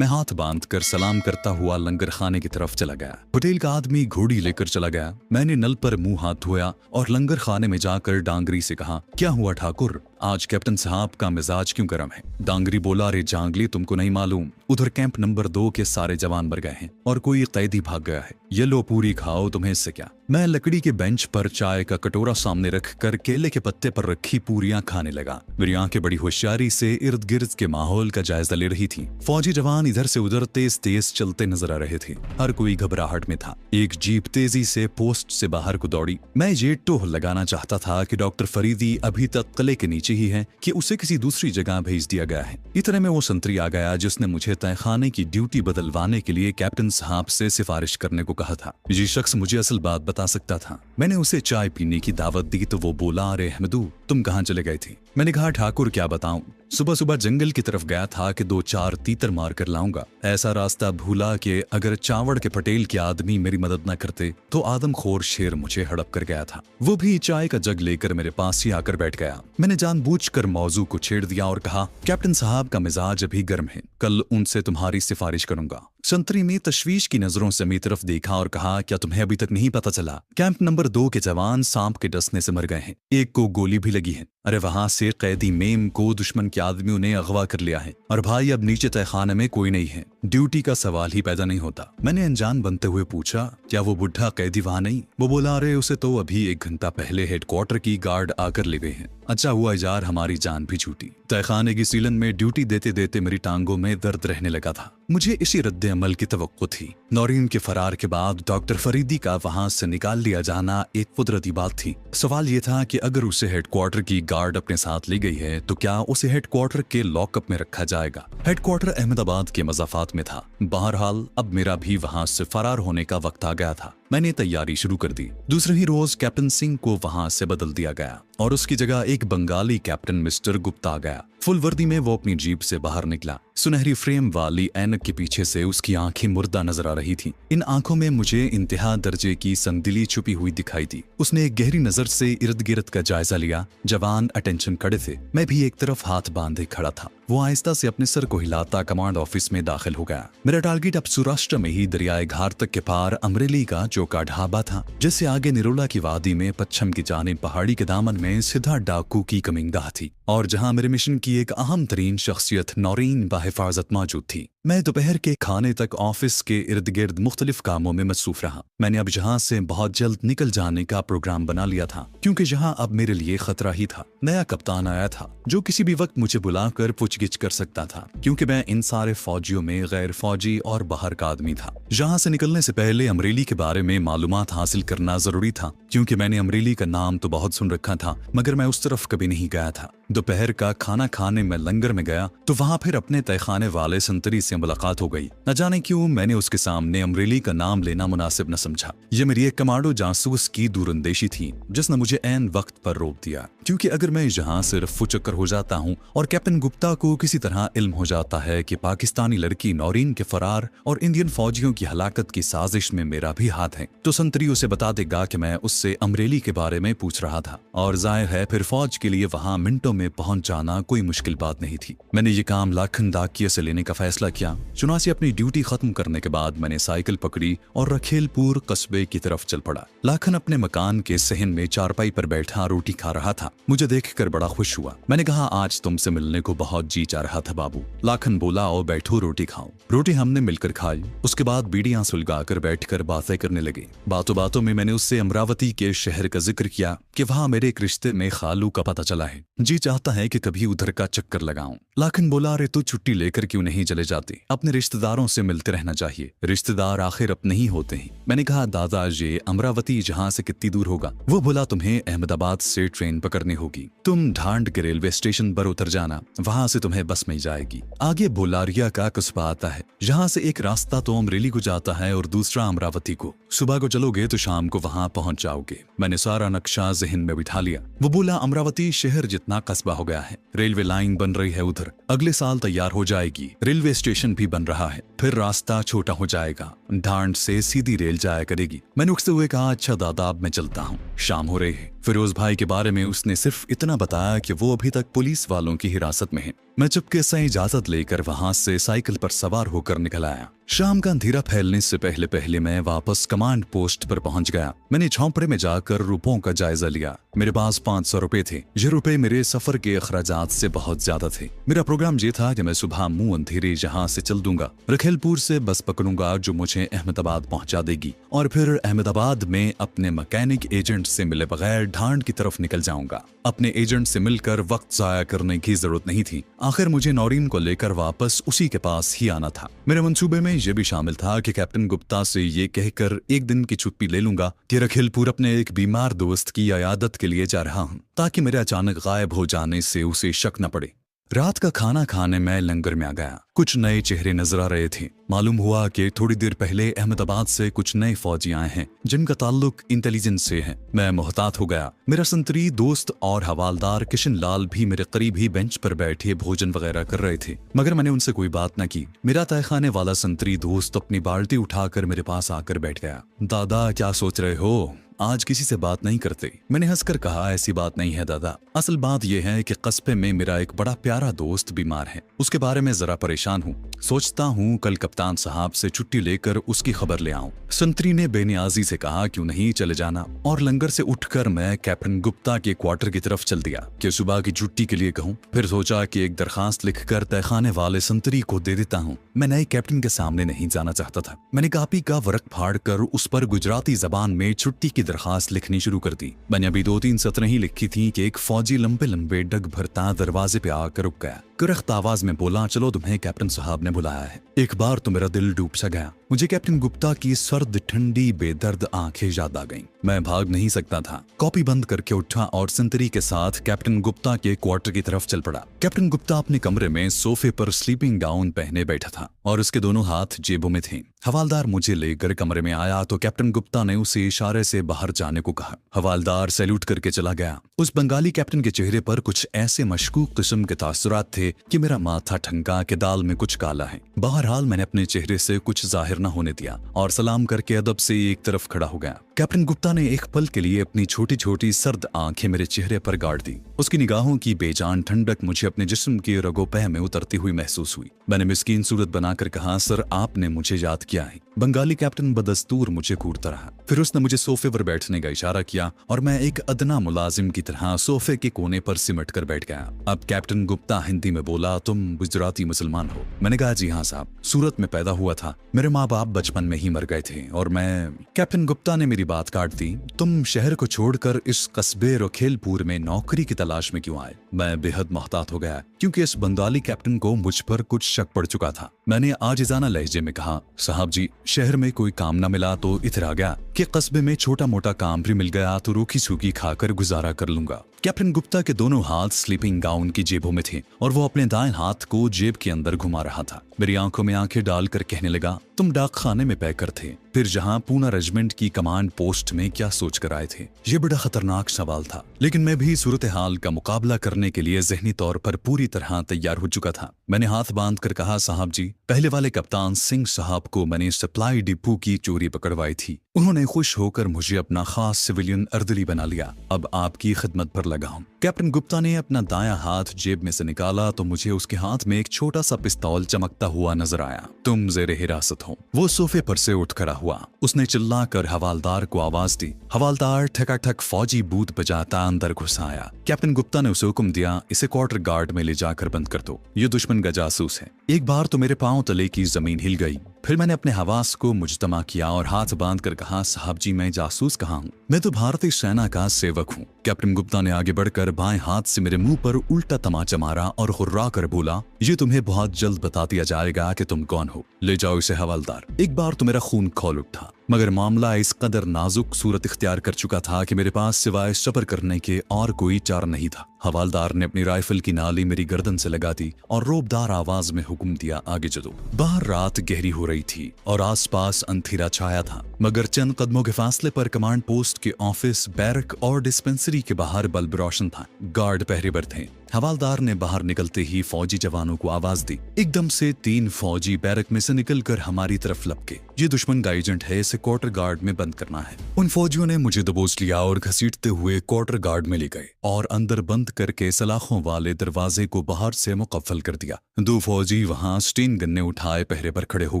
मैं हाथ बांधकर सलाम करता हुआ लंगर खाने की तरफ चला गया। होटल का आदमी घोड़ी लेकर चला गया। मैंने नल पर मुंह हाथ धोया और लंगर खाने में जाकर डांगरी से कहा, क्या हुआ ठाकुर, आज कैप्टन साहब का मिजाज क्यों गर्म है? डांगरी बोला, अरे जांगली, तुमको नहीं मालूम, उधर कैंप नंबर 2 के सारे जवान मर गए हैं और कोई कैदी भाग गया है। ये लो पूरी खाओ, तुम्हें इससे क्या। मैं लकड़ी के बेंच पर चाय का कटोरा सामने रखकर केले के पत्ते पर रखी पूरियां खाने लगा। मेरी आंखें बड़ी होशियारी से इर्द गिर्द के माहौल का जायजा ले रही थी। फौजी जवान इधर से उधर तेज तेज चलते नजर आ रहे थे। हर कोई घबराहट में था। एक जीप तेजी से पोस्ट से बाहर को दौड़ी। मैं ये टोह लगाना चाहता था कि डॉक्टर फरीदी अभी तक किले के नीचे ही है कि उसे किसी दूसरी जगह भेज दिया गया है। इतने में वो संतरी आ गया जिसने मुझे तहखाने की ड्यूटी बदलवाने के लिए कैप्टन साहब से सिफारिश करने को कहा था। ये शख्स मुझे असल बात बता सकता था। मैंने उसे चाय पीने की दावत दी तो वो बोला, अरे अहमदू, तुम कहाँ चले गए थे? मैंने कहा, ठाकुर क्या बताऊं, सुबह सुबह जंगल की तरफ गया था कि 2-4 तीतर मार कर लाऊंगा। ऐसा रास्ता भूला कि अगर चावड़ के पटेल के आदमी मेरी मदद न करते तो आदमखोर शेर मुझे हड़प कर गया था। वो भी चाय का जग लेकर मेरे पास ही आकर बैठ गया। मैंने जानबूझकर मौजू को छेड़ दिया और कहा, कैप्टन साहब का मिजाज अभी गर्म है, कल उनसे तुम्हारी सिफारिश करूंगा। संतरी ने तशवीश की नजरों से मेरी तरफ देखा और कहा, क्या तुम्हें अभी तक नहीं पता चला? कैंप नंबर 2 के जवान सांप के डसने से मर गए हैं। एक को गोली भी लगी है। अरे वहां से कैदी मेम को दुश्मन के आदमियों ने अगवा कर लिया है और भाई अब नीचे तहखाने में कोई नहीं है। ड्यूटी का सवाल ही पैदा नहीं होता। मैंने अनजान बनते हुए पूछा, क्या वो बुढ़ा कैदी वहां नहीं? वो बोला, अरे उसे तो अभी 1 घंटा पहले हेडक्वार्टर की गार्ड आकर ले गए हैं। अच्छा हुआ यार, हमारी जान भी छूटी। तहखाने की सीलन में ड्यूटी देते देते मेरी टांगों में दर्द रहने लगा था। मुझे इसी रद्द अमल की तवक्को थी। नौरीन के फरार के बाद डॉक्टर फरीदी का वहां से निकाल लिया जाना एक कुदरती बात थी। सवाल ये था कि अगर उसे हेडक्वार्टर की गार्ड अपने साथ ले गई है तो क्या उसे हेडक्वार्टर के लॉकअप में रखा जाएगा? हेडक्वार्टर अहमदाबाद के मज़ाफात में था। बहरहाल अब मेरा भी वहां से फरार होने का वक्त आ गया था। मैंने तैयारी शुरू कर दी। दूसरे ही रोज कैप्टन सिंह को वहां से बदल दिया गया और उसकी जगह एक बंगाली कैप्टन मिस्टर गुप्ता आ गया। फुल वर्दी में वो अपनी जीप से बाहर निकला। सुनहरी फ्रेम वाली ऐनक के पीछे से उसकी आंखें मुर्दा नजर आ रही थी। इन आंखों में मुझे इंतहा दर्जे की संदिली छुपी हुई दिखाई दी। उसने एक गहरी नजर से इर्द गिर्द का जायजा लिया। जवान अटेंशन खड़े थे। मैं भी एक तरफ हाथ बांधे खड़ा था। वो आहिस्ता से अपने सर को हिलाता कमांड ऑफिस में दाखिल हो गया। मेरा टारगेट अब सौराष्ट्र में ही दरियाए घाट तक के पार अमरेली का चौका ढाबा था, जिससे आगे निरोला की वादी में पश्चिम की जानिब पहाड़ी के दामन में सीधा डाकू की कमिंगगाह थी और जहां मेरे मिशन की एक अहम तरीन शख्सियत नौरीन बाहिफाजत मौजूद थी। मैं दोपहर के खाने तक ऑफिस के इर्द गिर्द मुख्तलिफ कामों में मसरूफ रहा। मैंने अब यहाँ से बहुत जल्द निकल जाने का प्रोग्राम बना लिया था, क्योंकि यहाँ अब मेरे लिए खतरा ही था। नया कप्तान आया था जो किसी भी वक्त मुझे बुलाकर पूछगिछ कर सकता था, क्योंकि मैं इन सारे फौजियों में गैर फौजी और बाहर का आदमी था। यहाँ से निकलने से पहले अमरेली के बारे में मालूमात हासिल करना जरूरी था, क्योंकि मैंने अमरेली का नाम तो बहुत सुन रखा था, मगर मैं उस तरफ कभी नहीं गया था। दोपहर का खाना खाने में लंगर में गया तो वहां फिर अपने तहखाने वाले संतरी से मुलाकात हो गई। न जाने क्यों मैंने उसके सामने अमरेली का नाम लेना मुनासिब न समझा। ये मेरी एक कमांडो जासूस की दूरंदेशी थी जिसने मुझे ऐन वक्त पर रोक दिया, क्योंकि अगर मैं यहाँ से रफू चक्कर हो जाता हूँ और कैप्टन गुप्ता को किसी तरह इल्म हो जाता है कि पाकिस्तानी लड़की नौरीन के फरार और इंडियन फौजियों की हलाकत की साजिश में मेरा भी हाथ है, तो संतरी उसे बता देगा कि मैं उससे अमरेली के बारे में पूछ रहा था। और जाहिर है फिर फौज के लिए वहाँ मिनटों में पहुंच जाना कोई मुश्किल बात नहीं थी। मैंने ये काम लाखन डाकिये से लेने का फैसला किया। चुनासी अपनी ड्यूटी खत्म करने के बाद मैंने साइकिल पकड़ी और रखेलपुर कस्बे की तरफ चल पड़ा। लाखन अपने मकान के सहन में चारपाई पर बैठा रोटी खा रहा था। मुझे देखकर बड़ा खुश हुआ। मैंने कहा, आज तुमसे मिलने को बहुत जी चाह रहा था बाबू। लाखन बोला, आओ बैठो रोटी खाओ। रोटी हमने मिलकर खाई। उसके बाद बीड़ियां सुलगाकर बैठकर बातें करने लगे। बातों बातों में मैंने उससे अमरावती के शहर का जिक्र किया कि वहाँ मेरे एक रिश्ते में खालू का पता चला है। जी चाहता है कि कभी उधर का चक्कर लगाऊं। लाखन बोला, अरे तू छुट्टी लेकर क्यों नहीं चले जाते? अपने रिश्तेदारों से मिलते रहना चाहिए। रिश्तेदार आखिर अपने ही होते हैं। मैंने कहा, दादा ये अमरावती जहाँ से कितनी दूर होगा? वो बोला, तुम्हें अहमदाबाद से ट्रेन पकड़नी होगी। तुम ढांड के रेलवे स्टेशन पर उतर जाना, वहां से तुम्हें बस मिल जाएगी। आगे बोलारिया का कस्बा आता है। यहाँ से एक रास्ता तो अमरेली को जाता है और दूसरा अमरावती को। सुबह को चलोगे तो शाम को वहां पहुंच जाओगे। मैंने सारा नक्शा जहन में बिठा लिया। वो बोला, अमरावती शहर जितना कस्बा हो गया है। रेलवे लाइन बन रही है उधर, अगले साल तैयार हो जाएगी। रेलवे स्टेशन भी बन रहा है, फिर रास्ता छोटा हो जाएगा। ढांड से सीधी रेल जाया करेगी। मैंने उठते हुए कहा, अच्छा दादा अब मैं चलता हूँ, शाम हो रही है। फिरोज भाई के बारे में उसने सिर्फ इतना बताया कि वो अभी तक पुलिस वालों की हिरासत में है। मैं चुपके से इजाजत लेकर वहां से साइकिल पर सवार होकर निकल आया। शाम का अंधेरा फैलने से पहले पहले मैं वापस कमांड पोस्ट पर पहुंच गया। मैंने झोंपड़े में जाकर रुपयों का जायजा लिया। मेरे पास 500 रुपए थे। ये रुपए मेरे सफर के अखराजात से बहुत ज्यादा थे। मेरा प्रोग्राम ये था कि मैं सुबह मुंह अंधेरे यहाँ से चल दूंगा, रखेलपुर से बस पकड़ूंगा जो मुझे अहमदाबाद पहुंचा देगी, और फिर अहमदाबाद में अपने मैकेनिक एजेंट से मिले बगैर ढांड की तरफ निकल जाऊंगा। अपने एजेंट से मिलकर वक्त जाया करने की जरूरत नहीं थी। आखिर मुझे नौरीन को लेकर वापस उसी के पास ही आना था। मेरे मंसूबे में यह भी शामिल था कि कैप्टन गुप्ता से ये कहकर एक दिन की छुट्टी ले लूंगा कि रखेलपुर अपने एक बीमार दोस्त की अयादत के लिए जा रहा हूं, ताकि मेरे अचानक गायब हो जाने से उसे शक न पड़े। रात का खाना खाने मैं लंगर में आ गया। कुछ नए चेहरे नजर आ रहे थे। मालूम हुआ कि थोड़ी देर पहले अहमदाबाद से कुछ नए फौजी आए हैं जिनका ताल्लुक इंटेलिजेंस से है। मैं मोहतात हो गया। मेरा संतरी दोस्त और हवालदार किशन लाल भी मेरे करीब ही बेंच पर बैठे भोजन वगैरह कर रहे थे, मगर मैंने उनसे कोई बात न की। मेरा तहखाने वाला संतरी दोस्त अपनी बाल्टी उठाकर मेरे पास आकर बैठ गया। दादा क्या सोच रहे हो, आज किसी से बात नहीं करते? मैंने हंसकर कहा, ऐसी बात नहीं है दादा, असल बात यह है कि कस्बे में मेरा एक बड़ा प्यारा दोस्त बीमार है, उसके बारे में जरा परेशान हूँ। सोचता हूँ कल कप्तान साहब से छुट्टी लेकर उसकी खबर ले आऊं। संतरी ने बेनियाजी से कहा, क्यों नहीं, चले जाना। और लंगर से उठकर मैं कैप्टन गुप्ता के क्वार्टर की तरफ चल दिया कि सुबह की छुट्टी के लिए कहूँ। फिर सोचा कि एक दरखास्त लिखकर तहखाने वाले संतरी को दे देता हूँ। मैं नए कैप्टन के सामने नहीं जाना चाहता था। मैंने कापी का वर्क फाड़ कर उस पर गुजराती जबान में छुट्टी की दरखास्त लिखनी शुरू कर दी। मैंने अभी 2-3 सत्र ही लिखी थी कि एक फौजी लंबे लंबे डग भरता दरवाजे पे आकर रुक गया। करख्त आवाज में बोला, चलो तुम्हें कैप्टन साहब ने बुलाया है। एक बार तो मेरा दिल डूब सा गया। मुझे कैप्टन गुप्ता की सर्द ठंडी बेदर्द आंखें याद आ गईं। मैं भाग नहीं सकता था। कॉपी बंद करके उठा और संतरी के साथ कैप्टन गुप्ता के क्वार्टर की तरफ चल पड़ा। कैप्टन गुप्ता अपने कमरे में सोफे पर स्लीपिंग गाउन पहने बैठा था और उसके दोनों हाथ जेबों में थे। हवालदार मुझे लेकर कमरे में आया तो कैप्टन गुप्ता ने उसे इशारे से बाहर जाने को कहा। हवालदार सैल्यूट करके चला गया। उस बंगाली कैप्टन के चेहरे पर कुछ ऐसे मशकूक किस्म के तासुरात थे कि मेरा माथा ठनका के दाल में कुछ काला है। बहरहाल मैंने अपने चेहरे से कुछ जाहिर न होने दिया और सलाम करके अदब से एक तरफ खड़ा हो गया। कैप्टन गुप्ता ने एक पल के लिए अपनी छोटी छोटी सर्द आंखें मेरे चेहरे पर गाड़ दी। उसकी निगाहों की बेजान ठंडक मुझे अपने जिस्म के रगोपह में उतरती हुई महसूस हुई। मैंने मिस्कीन सूरत बनाकर कहा, सर आपने मुझे याद किया है। बंगाली कैप्टन बदस्तूर मुझे घूरता रहा। फिर उसने मुझे सोफे पर बैठने का इशारा किया और मैं एक अदना मुलाजिम की तरह सोफे के कोने पर सिमट कर बैठ गया। अब कैप्टन गुप्ता हिंदी में बोला, तुम गुजराती मुसलमान हो? मैंने कहा, जी हाँ साहब, सूरत में पैदा हुआ था। मेरे माँ बाप बचपन में ही मर गए थे और मैं। कैप्टन गुप्ता ने मेरी बात काट दी। तुम शहर को छोड़कर इस कस्बे रखेलपुर में नौकरी की तलाश में क्यों आए? मैं बेहद मोहतात हो गया क्योंकि इस बंगाली कैप्टन को मुझ पर कुछ शक पड़ चुका था। मैंने आजिज़ाना लहजे में कहा, साहब जी, शहर में कोई काम न मिला तो इधर आ गया कि कस्बे में छोटा मोटा काम भी मिल गया तो रूखी सूखी खाकर गुजारा कर लूंगा। कैप्टन गुप्ता के दोनों हाथ स्लीपिंग गाउन की जेबों में थे और वो अपने दाएं हाथ को जेब के अंदर घुमा रहा था। मेरी आंखों में आंखें डालकर कहने लगा, तुम डाक खाने में पैकर थे, फिर जहां पूना रेजिमेंट की कमांड पोस्ट में क्या सोच कर आए थे? ये बड़ा खतरनाक सवाल था, लेकिन मैं भी सूरत हाल का मुकाबला करने के लिए जहनी तौर पर पूरी तरह तैयार हो चुका था। मैंने हाथ बांध कर कहा, साहब जी, पहले वाले कप्तान सिंह साहब को मैंने सप्लाई डिपो की चोरी पकड़वाई थी। उन्होंने खुश होकर मुझे अपना खास सिविलियन अर्दली बना लिया। अब आपकी खिदमत पर लगा हूं। कैप्टन गुप्ता ने अपना दायां हाथ जेब में से निकाला तो मुझे उसके हाथ में एक छोटा सा पिस्तौल चमकता हुआ नजर आया। तुम जेरे हिरासत हो। वो सोफे पर से उठ खड़ा हुआ। उसने चिल्लाकर हवालदार को आवाज दी। हवालदार ठकाठक फौजी बूथ बजाता अंदर घुस आया। कैप्टन गुप्ता ने उसे हुक्म दिया, इसे क्वार्टर गार्ड में ले जाकर बंद कर दो, ये दुश्मन का जासूस है। एक बार तो मेरे पांव तले की जमीन हिल गई। फिर मैंने अपने हवास को मुजतमा किया और हाथ बांध कर कहा, साहब जी, मैं जासूस कहाँ हूँ? मैं तो भारतीय सेना का सेवक हूँ। कैप्टन गुप्ता ने आगे बढ़कर बाएं हाथ से मेरे मुंह पर उल्टा तमाचा मारा और हुर्रा कर बोला, ये तुम्हें बहुत जल्द बता दिया जाएगा कि तुम कौन हो। ले जाओ इसे हवालदार। एक बार तो मेरा खून खौल उठा, मगर मामला इस कदर नाजुक सूरत इख्तियार कर चुका था कि मेरे पास सिवाय सब्र करने के और कोई चारा नहीं था। हवालदार ने अपनी राइफल की नाली मेरी गर्दन से लगा दी और रोबदार आवाज में हुक्म दिया, आगे चलो। बाहर रात गहरी हो रही थी और आसपास अंधेरा छाया था। मगर चंद कदमों के फासले पर कमांड पोस्ट के ऑफिस, बैरक और डिस्पेंसरी के बाहर बल्ब रोशन था। गार्ड पहरे पर थे। हवालदार ने बाहर निकलते ही फौजी जवानों को आवाज दी। एकदम से 3 फौजी बैरक में से निकलकर हमारी तरफ लपके। ये दुश्मन का एजेंट है, इसे क्वार्टर गार्ड में बंद करना है। उन फौजियों ने मुझे दबोच लिया और घसीटते हुए क्वार्टर गार्ड में ले गए और अंदर बंद करके सलाखों वाले दरवाजे को बाहर से मुकफ्फल कर दिया। 2 फौजी वहां स्टीन गन्ने उठाए पहरे पर खड़े हो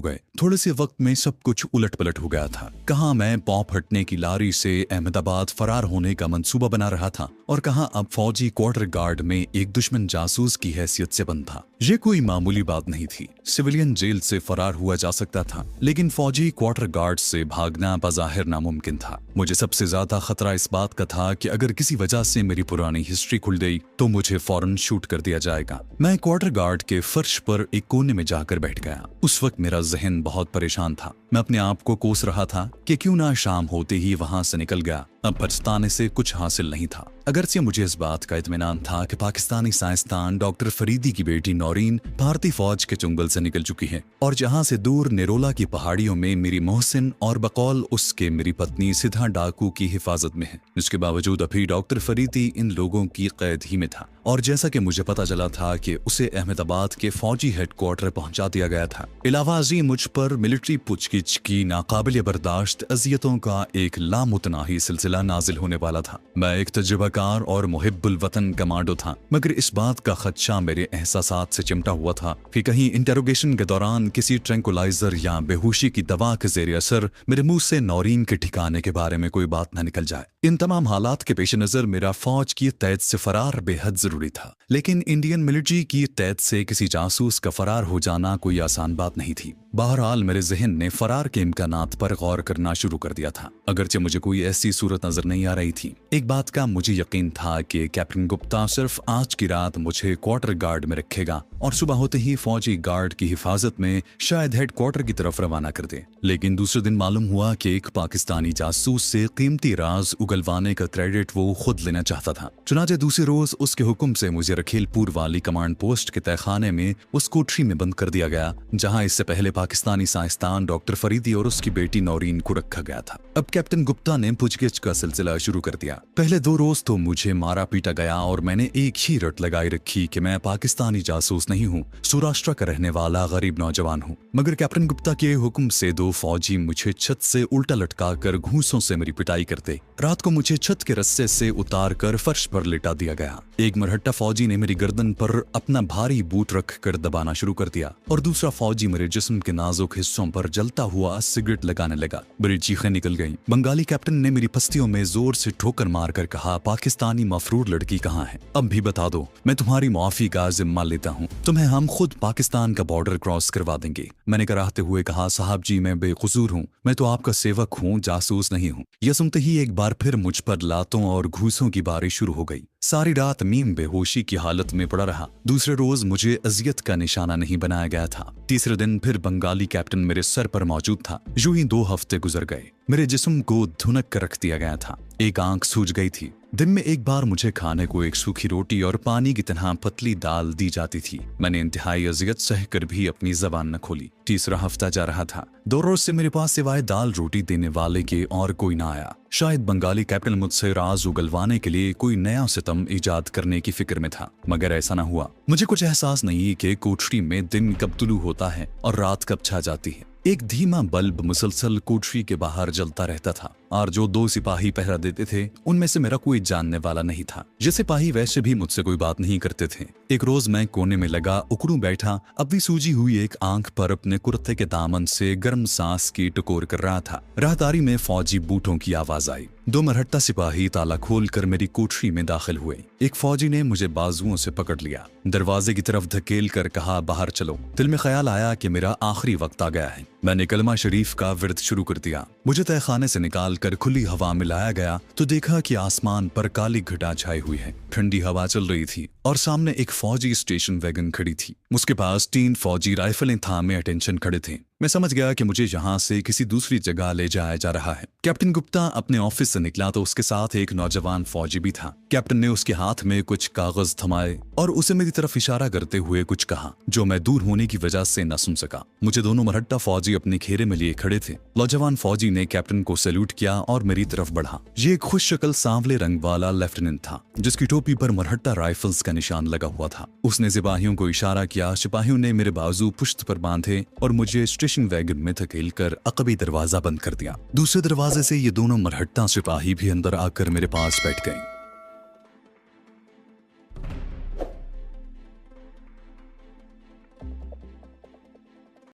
गए। थोड़े से वक्त में सब कुछ उलट पलट हो गया था। कहाँ मैं पॉप हटने की लारी से अहमदाबाद फरार होने का मंसूबा बना रहा था और कहाँ अब फौजी क्वार्टर गार्ड में एक दुश्मन जासूस की हैसियत से बंद था। ये कोई मामूली बात नहीं थी। सिविलियन जेल से फरार हुआ जा सकता था, लेकिन फौजी क्वार्टर गार्ड से भागना बज़ाहिर नामुमकिन था। मुझे सबसे ज्यादा खतरा इस बात का था कि अगर किसी वजह से मेरी पुरानी हिस्ट्री खुल गई तो मुझे फौरन शूट कर दिया जाएगा। मैं क्वार्टर गार्ड के फर्श पर एक कोने में जाकर बैठ गया। उस वक्त मेरा जहन बहुत परेशान था। मैं अपने आप को कोस रहा था कि क्यों ना शाम होते ही वहां से निकल गया। अब पछताने से कुछ हासिल नहीं था। अगरचे मुझे इस बात का इत्मीनान था कि पाकिस्तानी साइंसदान डॉक्टर फरीदी की बेटी नौरीन भारतीय फौज के चुंगल से निकल चुकी है और जहां से दूर निरोला की पहाड़ियों में मेरी मोहसिन और बकौल उसके मेरी पत्नी सिद्धा डाकू की हिफाजत में है। इसके बावजूद अभी डॉक्टर फरीदी इन लोगों की कैद ही में था और जैसा कि मुझे पता चला था कि उसे अहमदाबाद के फौजी हेडक्वार्टर पहुंचा दिया गया था। इलावाजी मुझ पर मिलिट्री पूछगिछ की नाकाबिल बर्दाश्त अजियतों का एक लामुतनाही सिलसिला नाजिल होने वाला था। मैं एक तजुर्बाकार और मुहिब्बुल वतन कमांडो था, मगर इस बात का खदशा मेरे एहसासात से चिमटा हुआ था कि कहीं इंटेरोगेशन के दौरान किसी ट्रैंकुलाइजर या बेहोशी की दवा के ज़ेरे असर मेरे मुंह से नौरीन के ठिकाने के बारे में कोई बात न निकल जाए। इन तमाम हालात के पेश नजर मेरा फौज की कैद से फरार बेहद जरूरी था, लेकिन इंडियन मिलिट्री की कैद से किसी जासूस का फरार हो जाना कोई आसान बात नहीं थी। बहरहाल मेरे जहन ने फरार के इम्कानात पर गौर करना शुरू कर दिया था, अगरचे मुझे कोई ऐसी सूरत नजर नहीं आ रही थी। एक बात का मुझे यकीन था कि कैप्टन गुप्ता सिर्फ आज की रात मुझे क्वार्टर गार्ड में रखेगा और सुबह होते ही फौजी गार्ड की हिफाजत में शायद हेडक्वार्टर की तरफ रवाना कर दे। लेकिन दूसरे दिन मालूम हुआ कि एक पाकिस्तानी जासूस से कीमती राज उगलवाने का क्रेडिट वो खुद लेना चाहता था। चुनाचे दूसरे रोज उसके हुक्म से मुझे रखेलपुर वाली कमांड पोस्ट के तहखाने में उस कोठरी में बंद कर दिया गया जहां इससे पहले पाकिस्तानी साइंसदान डॉक्टर फरीदी और उसकी बेटी नौरीन को रखा गया था। अब कैप्टन गुप्ता ने पूछगिछ का सिलसिला शुरू कर दिया। पहले 2 रोज तो मुझे मारा पीटा गया और मैंने एक ही रट लगाई रखी कि मैं पाकिस्तानी जासूस नहीं हूँ, सौराष्ट्र का रहने वाला गरीब नौजवान हूँ। मगर कैप्टन गुप्ता के हुक्म से 2 फौजी मुझे छत से उल्टा लटका कर घूंसों से मेरी पिटाई करते। रात को मुझे छत के रस्से से उतार कर फर्श पर लिटा दिया गया। एक मरहट्टा फौजी ने मेरी गर्दन पर अपना भारी बूट रख कर दबाना शुरू कर दिया और दूसरा फौजी मेरे जिस्म के नाजुक हिस्सों पर जलता हुआ सिगरेट लगाने लगा। मेरी चीखें निकल गईं। बंगाली कैप्टन ने मेरी पस्तियों में जोर से ठोकर मारकर कहा, पाकिस्तानी मफरूर लड़की कहाँ है? अब भी बता दो, मैं तुम्हारी माफी का जिम्मा लेता हूँ। तुम्हें हम खुद पाकिस्तान का बॉर्डर क्रॉस करवा देंगे। मैंने कराहते हुए कहा, साहब जी मैं बेकसूर हूँ, मैं तो आपका सेवक हूँ, जासूस नहीं हूँ। यह सुनते ही एक बार फिर मुझ पर लातों और घूसों की बारिश शुरू हो गई। सारी रात मीम बेहोशी की हालत में पड़ा रहा। दूसरे रोज मुझे अजियत का निशाना नहीं बनाया गया था। तीसरे दिन फिर बंगाली कैप्टन मेरे सर पर मौजूद था। यूं ही 2 हफ्ते गुजर गए। मेरे जिस्म को धुनक कर रख दिया गया था। एक आंख सूज गई थी। दिन में एक बार मुझे खाने को एक सूखी रोटी और पानी की तरह पतली दाल दी जाती थी। मैंने इंतहाई अजियत सहकर भी अपनी जबान न खोली। तीसरा हफ्ता जा रहा था। 2 रोज से मेरे पास सिवाय दाल रोटी देने वाले के और कोई ना आया। शायद बंगाली कैप्टन मुझसे राज उगलवाने के लिए कोई नया सितम ईजाद करने की फिक्र में था, मगर ऐसा न हुआ। मुझे कुछ एहसास नहीं कि कोठरी में दिन कब तुलू होता है और रात कब छा जाती है। एक धीमा बल्ब मुसलसल कोठरी के बाहर जलता रहता था और जो 2 सिपाही पहरा देते थे उनमें से मेरा कोई जानने वाला नहीं था। ये सिपाही वैसे भी मुझसे कोई बात नहीं करते थे। एक रोज मैं कोने में लगा उकड़ू बैठा अपनी सूजी हुई एक आंख पर अपने कुर्ते के दामन से गर्म सांस की टकोर कर रहा था। राहदारी में फौजी बूटों की आवाज आई। 2 मरहट्टा सिपाही ताला खोलकर मेरी कोठरी में दाखिल हुए। एक फौजी ने मुझे बाजुओं से पकड़ लिया, दरवाजे की तरफ धकेल कर कहा, बाहर चलो। दिल में ख्याल आया कि मेरा आखिरी वक्त आ गया है। मैंने कलमा शरीफ का विर्द शुरू कर दिया। मुझे तहखाने से निकाल कर खुली हवा में लाया गया तो देखा कि आसमान पर काली घटा छाई हुई है। ठंडी हवा चल रही थी और सामने एक फौजी स्टेशन वैगन खड़ी थी। उसके पास 3 फौजी राइफलें थामे अटेंशन खड़े थे। मैं समझ गया कि मुझे यहाँ से किसी दूसरी जगह ले जाया जा रहा है। कैप्टन गुप्ता अपने ऑफिस से निकला तो उसके साथ एक नौजवान फौजी भी था। कैप्टन ने उसके हाथ में कुछ कागज थमाए और उसे मेरी तरफ इशारा करते हुए कुछ कहा जो मैं दूर होने की वजह से न सुन सका। मुझे दोनों मरहट्टा फौजी अपने घेरे में लिए खड़े थे। नौजवान फौजी ने कैप्टन को सैल्यूट किया और मेरी तरफ बढ़ा। ये एक खुश शक्ल सांवले रंग वाला लेफ्टिनेंट था जिसकी टोपी पर मरहट्टा राइफल्स का निशान लगा हुआ था। उसने सिपाहियों को इशारा किया। सिपाहियों ने मेरे बाजू पुश्त पर बांधे और मुझे स्टेशन वैगन में धकेलकर अकबी दरवाजा बंद कर दिया। दूसरे दरवाजे से ये दोनों मरहट्टा सिपाही भी अंदर आकर मेरे पास बैठ गए।